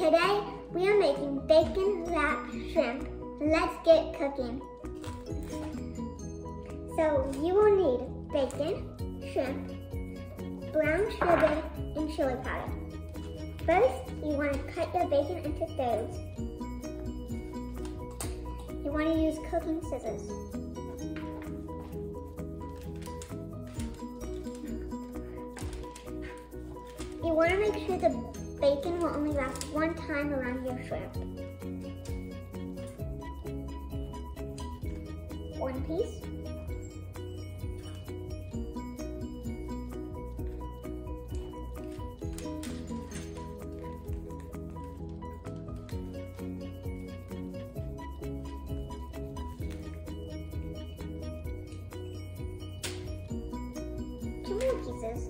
Today, we are making bacon wrapped shrimp. Let's get cooking. So, you will need bacon, shrimp, brown sugar, and chili powder. First, you want to cut your bacon into thirds. You want to use cooking scissors. You want to make sure the bacon will only wrap one time around your shrimp. One piece. Two more pieces.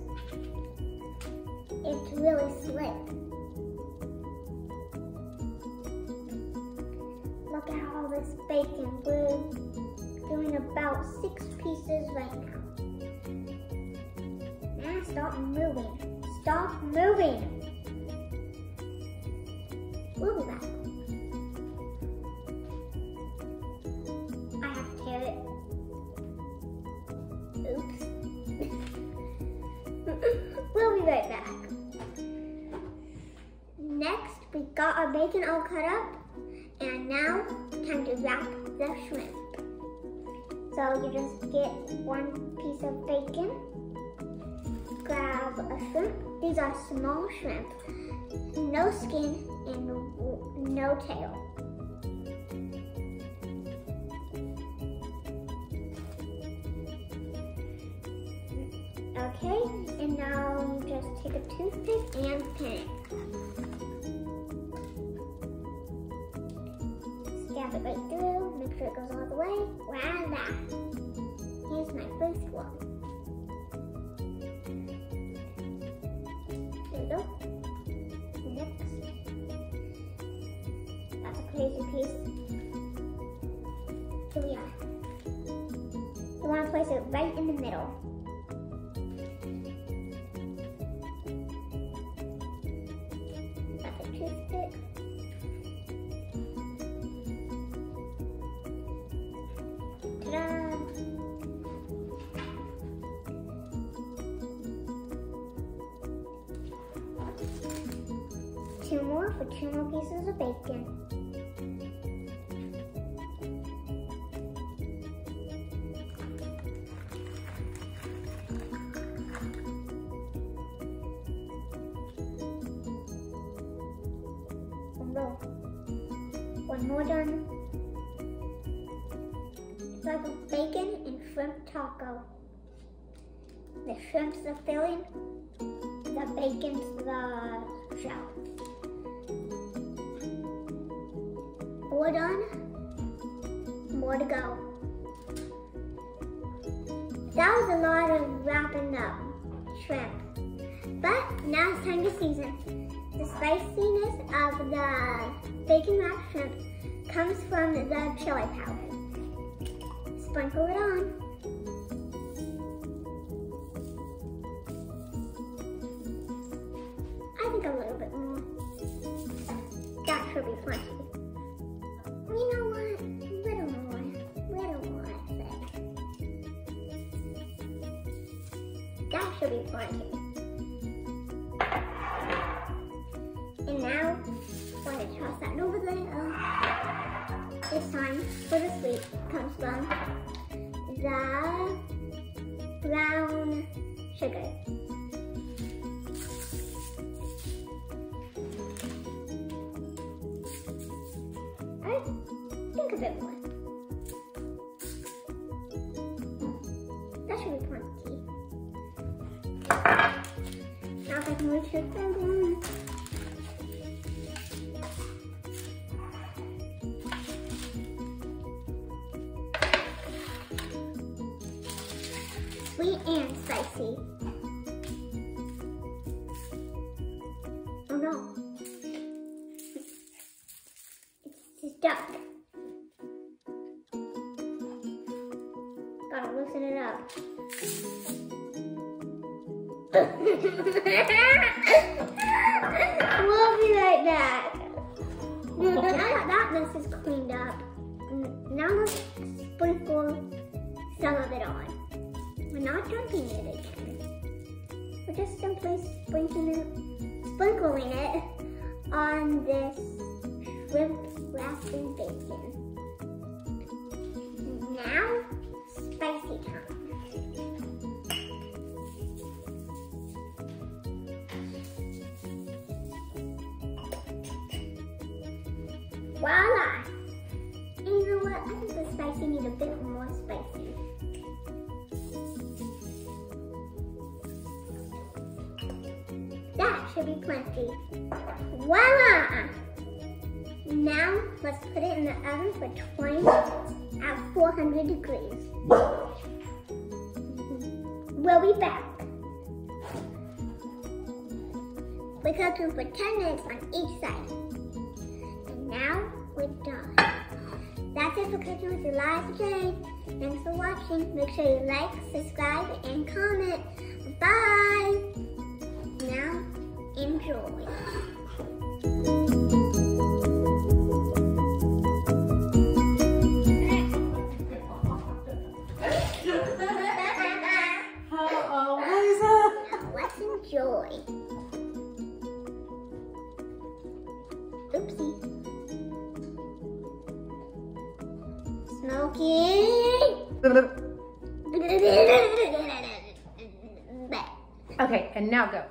It's really slick. Look at all this bacon. We're doing about 6 pieces right now. Now stop moving. Stop moving. We'll be back. I have to tear it. Oops. We'll be right back. Next, we got our bacon all cut up, and now time to wrap the shrimp. So you just get one piece of bacon, grab a shrimp. These are small shrimp, no skin and no tail. Okay, and now you just take a toothpick and pin it. Stab it right through, make sure it goes all the way. Voila! Here's my first one. There we go. Next. That's a crazy piece. Here we are. You want to place it right in the middle. Toothpick. Ta-da! Two more for 2 more pieces of bacon. One more done. It's like a bacon and shrimp taco. The shrimp's the filling, the bacon's the shell. 4 done, more to go. That was a lot of wrapping up shrimp. But now it's time to season. The spiciness of the bacon wrapped shrimp comes from the chili powder. Sprinkle it on. I think a little bit more. That should be plenty. You know what? Little more, I say. That should be plenty. And now, I'm going to toss that over there. It's time for the sweet. Comes from the brown sugar. I think a bit more. That should be plenty. Now if I can reach it down. Sweet and spicy. Oh no. It's stuck. Gotta loosen it up. We'll be right back. Now that that mess is cleaned up, now let's sprinkle some of it on. We're not dumping it again. We're just simply sprinkling it on this shrimp wrapped in bacon. Now, spicy time. Voila! And you know what? I think the spicy needs a bit more spicy. That should be plenty. Voila! Now, let's put it in the oven for 20 minutes at 400 degrees. We'll be back. We're cooking for 10 minutes on each side. And now, we're done. That's it for Cooking with Eliza Jade. Thanks for watching. Make sure you like, subscribe, and comment. Bye! Now, enjoy. Let's enjoy. Oopsie. Smoky. Okay, and now go.